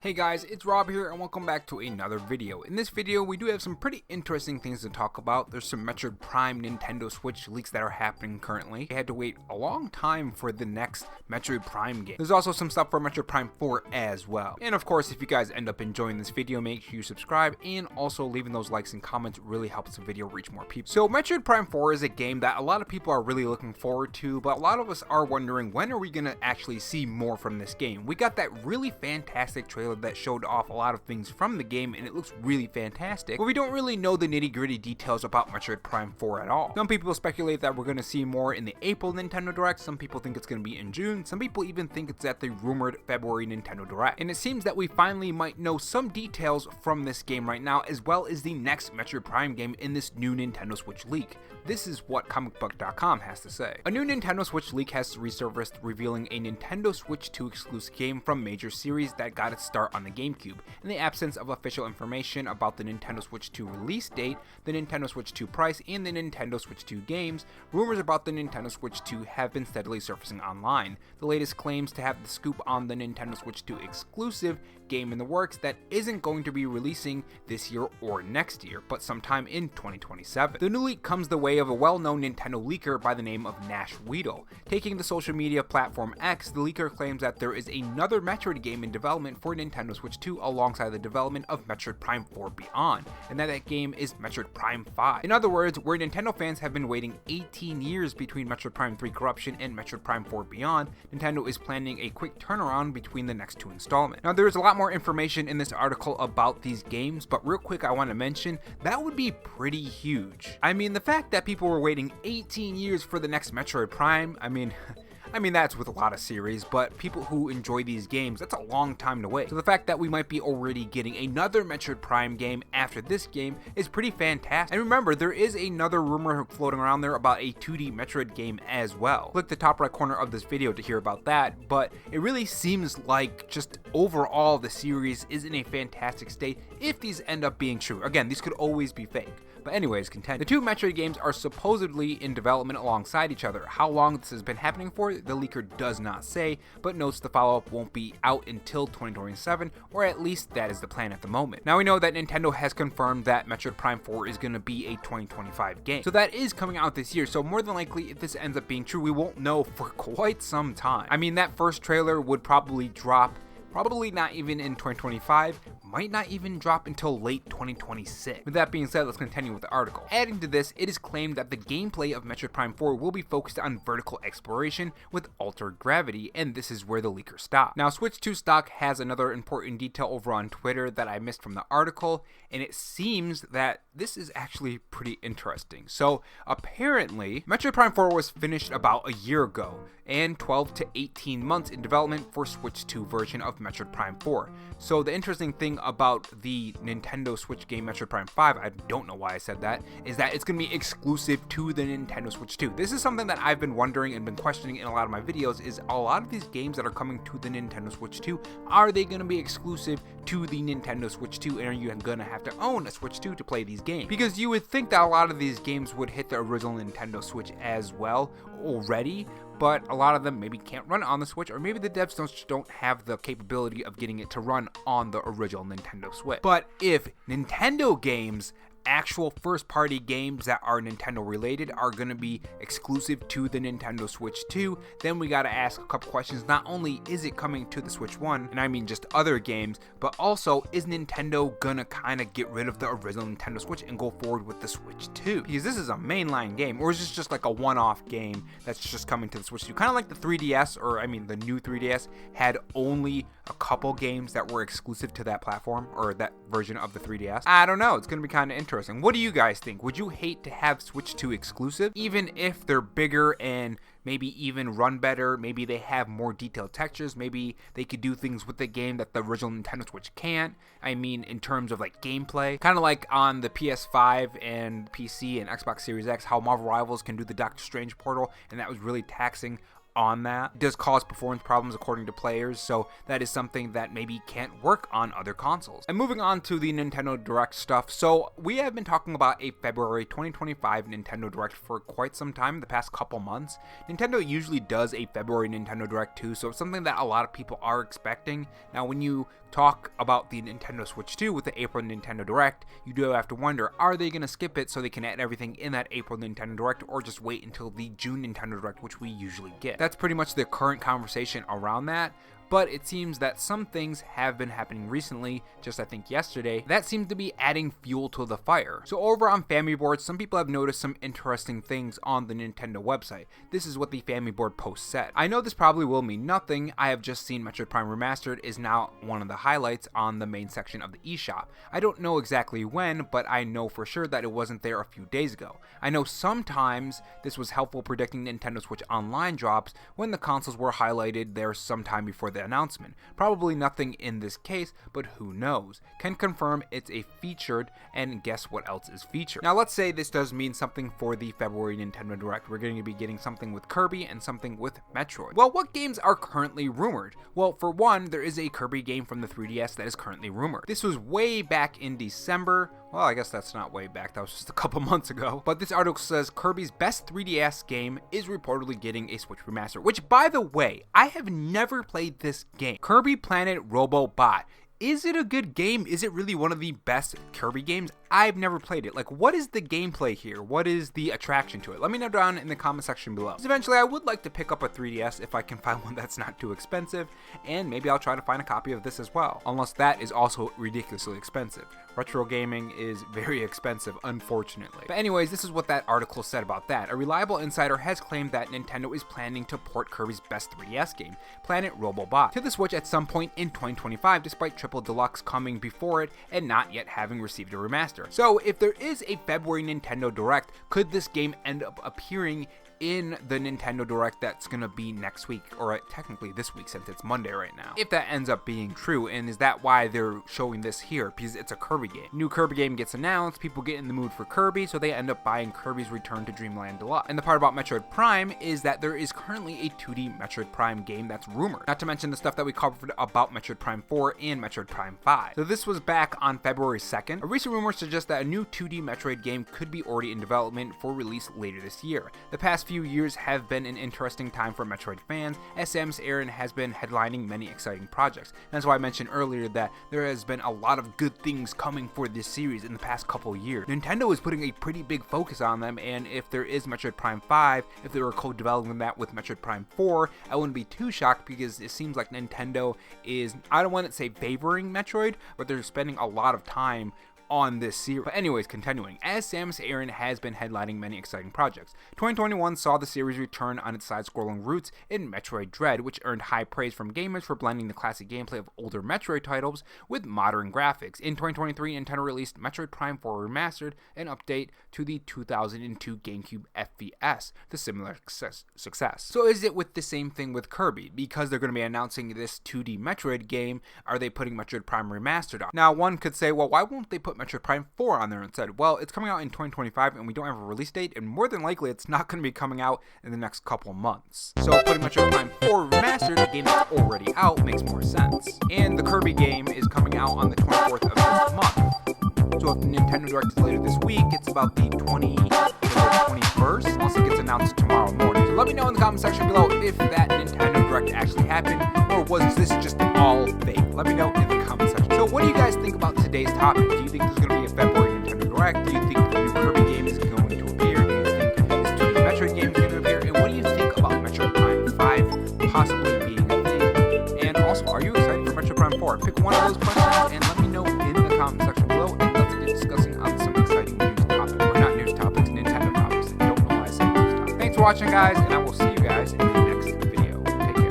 Hey guys, it's Rob here and welcome back to another video. In this video, we do have some pretty interesting things to talk about. There's some METROID Prime Nintendo Switch leaks that are happening currently. We had to wait a long time for the next METROID Prime game. There's also some stuff for METROID Prime 4 as well. And of course, if you guys end up enjoying this video, make sure you subscribe, and also leaving those likes and comments really helps the video reach more people. So METROID Prime 4 is a game that a lot of people are really looking forward to, but a lot of us are wondering, when are we going to actually see more from this game? We got that really fantastic trailer that showed off a lot of things from the game, and it looks really fantastic, but we don't really know the nitty-gritty details about METROID Prime 4 at all. Some people speculate that we're going to see more in the April Nintendo Direct, some people think it's going to be in June, some people even think it's at the rumored February Nintendo Direct. And it seems that we finally might know some details from this game right now, as well as the next METROID Prime game in this new Nintendo Switch leak. This is what comicbook.com has to say. A new Nintendo Switch leak has resurfaced, revealing a Nintendo Switch 2 exclusive game from major series that got its start on the GameCube. In the absence of official information about the Nintendo Switch 2 release date, the Nintendo Switch 2 price, and the Nintendo Switch 2 games, rumors about the Nintendo Switch 2 have been steadily surfacing online. The latest claims to have the scoop on the Nintendo Switch 2 exclusive game in the works that isn't going to be releasing this year or next year, but sometime in 2027. The new leak comes the way of a well-known Nintendo leaker by the name of Nash Weedle. Taking the social media platform X, the leaker claims that there is another Metroid game in development for Nintendo Switch 2 alongside the development of Metroid Prime 4 Beyond, and that game is Metroid Prime 5. In other words, where Nintendo fans have been waiting 18 years between Metroid Prime 3 Corruption and Metroid Prime 4 Beyond, Nintendo is planning a quick turnaround between the next two installments. Now, there is a lot more information in this article about these games, but real quick I want to mention that would be pretty huge. I mean, the fact that people were waiting 18 years for the next Metroid Prime, I mean that's with a lot of series, but people who enjoy these games, that's a long time to wait. So the fact that we might be already getting another Metroid Prime game after this game is pretty fantastic. And remember, there is another rumor floating around there about a 2D Metroid game as well. Click the top right corner of this video to hear about that, but it really seems like just overall the series is in a fantastic state if these end up being true. Again, these could always be fake. But anyways, continue. The two Metroid games are supposedly in development alongside each other. How long this has been happening for, the leaker does not say, but notes the follow-up won't be out until 2027, or at least that is the plan at the moment. Now we know that Nintendo has confirmed that Metroid Prime 4 is going to be a 2025 game. So that is coming out this year, so more than likely, if this ends up being true, we won't know for quite some time. I mean, that first trailer would probably drop probably not even in 2025, might not even drop until late 2026. With that being said, let's continue with the article. Adding to this, it is claimed that the gameplay of Metroid Prime 4 will be focused on vertical exploration with altered gravity, and this is where the leaker stopped. Now, Switch 2 stock has another important detail over on Twitter that I missed from the article, and it seems that this is actually pretty interesting. So apparently, Metroid Prime 4 was finished about a year ago, and 12 to 18 months in development for Switch 2 version of Metroid Prime 4. So the interesting thing about the Nintendo Switch game Metroid Prime 5, I don't know why I said that, is that it's going to be exclusive to the Nintendo Switch 2. This is something that I've been wondering and been questioning in a lot of my videos, is a lot of these games that are coming to the Nintendo Switch 2, are they going to be exclusive to the Nintendo Switch 2, and are you going to have to own a Switch 2 to play these games? Because you would think that a lot of these games would hit the original Nintendo Switch as well already, but a lot of them maybe can't run on the Switch, or maybe the devs don't have the capability of getting it to run on the original Nintendo Switch. But if Nintendo games, actual first-party games that are Nintendo related, are going to be exclusive to the Nintendo Switch 2, then we got to ask a couple questions. Not only is it coming to the Switch 1, and I mean just other games, but also is Nintendo gonna kind of get rid of the original Nintendo Switch and go forward with the Switch 2? Because this is a mainline game, or is this just like a one-off game that's just coming to the Switch 2? Kind of like the 3DS, or I mean the new 3DS had only a couple games that were exclusive to that platform, or that version of the 3DS. I don't know, it's gonna be kind of interesting. What do you guys think? Would you hate to have Switch 2 exclusive, even if they're bigger and maybe even run better, maybe they have more detailed textures, maybe they could do things with the game that the original Nintendo Switch can't? I mean, in terms of like gameplay, kind of like on the PS5 and PC and Xbox Series X, how Marvel Rivals can do the Doctor Strange portal, and that was really taxing on that. It does cause performance problems according to players, so that is something that maybe can't work on other consoles. And moving on to the Nintendo Direct stuff, so we have been talking about a February 2025 Nintendo Direct for quite some time, the past couple months. Nintendo usually does a February Nintendo Direct too, so it's something that a lot of people are expecting. Now when you talk about the Nintendo Switch 2 with the April Nintendo Direct, you do have to wonder, are they going to skip it so they can add everything in that April Nintendo Direct, or just wait until the June Nintendo Direct, which we usually get? That's pretty much the current conversation around that. But it seems that some things have been happening recently, just I think yesterday, that seem to be adding fuel to the fire. So over on Family Board, some people have noticed some interesting things on the Nintendo website. This is what the Family Board post said. I know this probably will mean nothing. I have just seen Metroid Prime Remastered is now one of the highlights on the main section of the eShop. I don't know exactly when, but I know for sure that it wasn't there a few days ago. I know sometimes this was helpful predicting Nintendo Switch Online drops when the consoles were highlighted there sometime before the announcement. Probably nothing in this case, but who knows? Can confirm it's a featured, and guess what else is featured? Now let's say this does mean something for the February Nintendo Direct. We're going to be getting something with Kirby and something with Metroid. Well, what games are currently rumored? Well, for one, there is a Kirby game from the 3DS that is currently rumored. This was way back in December. Well, I guess that's not way back, that was just a couple months ago. But this article says Kirby's best 3DS game is reportedly getting a Switch remaster, which, by the way, I have never played this game. Kirby Planet Robobot. Is it a good game? Is it really one of the best Kirby games? I've never played it. Like, what is the gameplay here? What is the attraction to it? Let me know down in the comment section below. Eventually, I would like to pick up a 3DS if I can find one that's not too expensive, and maybe I'll try to find a copy of this as well, unless that is also ridiculously expensive. Retro gaming is very expensive, unfortunately. But anyways, this is what that article said about that. A reliable insider has claimed that Nintendo is planning to port Kirby's best 3DS game, Planet Robobot, to the Switch at some point in 2025, despite Triple Deluxe coming before it and not yet having received a remaster. So if there is a February Nintendo Direct, could this game end up appearing in the Nintendo Direct that's gonna be next week, or technically this week since it's Monday right now? If that ends up being true, and is that why they're showing this here? Because it's a Kirby game. New Kirby game gets announced, people get in the mood for Kirby, so they end up buying Kirby's Return to Dreamland Deluxe. And the part about Metroid Prime is that there is currently a 2D Metroid Prime game that's rumored. Not to mention the stuff that we covered about Metroid Prime 4 and Metroid Prime 5. So this was back on February 2nd. A recent rumor suggests that a new 2D Metroid game could be already in development for release later this year. The past few years have been an interesting time for Metroid fans, as Samus Aran has been headlining many exciting projects. And that's why I mentioned earlier that there has been a lot of good things coming for this series in the past couple years. Nintendo is putting a pretty big focus on them, and if there is Metroid Prime 5, if they were co-developing that with Metroid Prime 4, I wouldn't be too shocked, because it seems like Nintendo is, I don't want to say favoring Metroid, but they're spending a lot of time on this series. But anyways, continuing, as Samus Aran has been headlining many exciting projects. 2021 saw the series return on its side-scrolling roots in Metroid Dread, which earned high praise from gamers for blending the classic gameplay of older Metroid titles with modern graphics. In 2023, Nintendo released Metroid Prime 4 Remastered, an update to the 2002 GameCube FPS, the similar success. So is it with the same thing with Kirby? Because they're going to be announcing this 2D Metroid game, are they putting Metroid Prime Remastered on? Now, one could say, well, why won't they put Metroid Prime 4 on there instead? Well, it's coming out in 2025 and we don't have a release date, and more than likely it's not going to be coming out in the next couple months. So putting Metroid Prime 4 Remastered, a game that's already out, makes more sense. And the Kirby game is coming out on the 24th of this month. So if the Nintendo Direct is later this week, it's about the 21st, unless it gets announced tomorrow morning. So let me know in the comment section below if that Nintendo Direct actually happened, or was this just all fake? Let me know in the comment section. So what do you guys think about today's topic? Do you think there's going to be a February Nintendo Direct? Do you think the new Kirby game is going to appear? Do you think this 2D Metroid game is going to appear? And what do you think about Metroid Prime 5 possibly being a thing? And also, are you excited for Metroid Prime 4? Pick one of those questions and let me know in the comment section below, and let's get discussing on some exciting news topics. Or not news topics, Nintendo topics. I don't know why I said news topics. Thanks for watching, guys, and I will see you guys in the next video. Take care.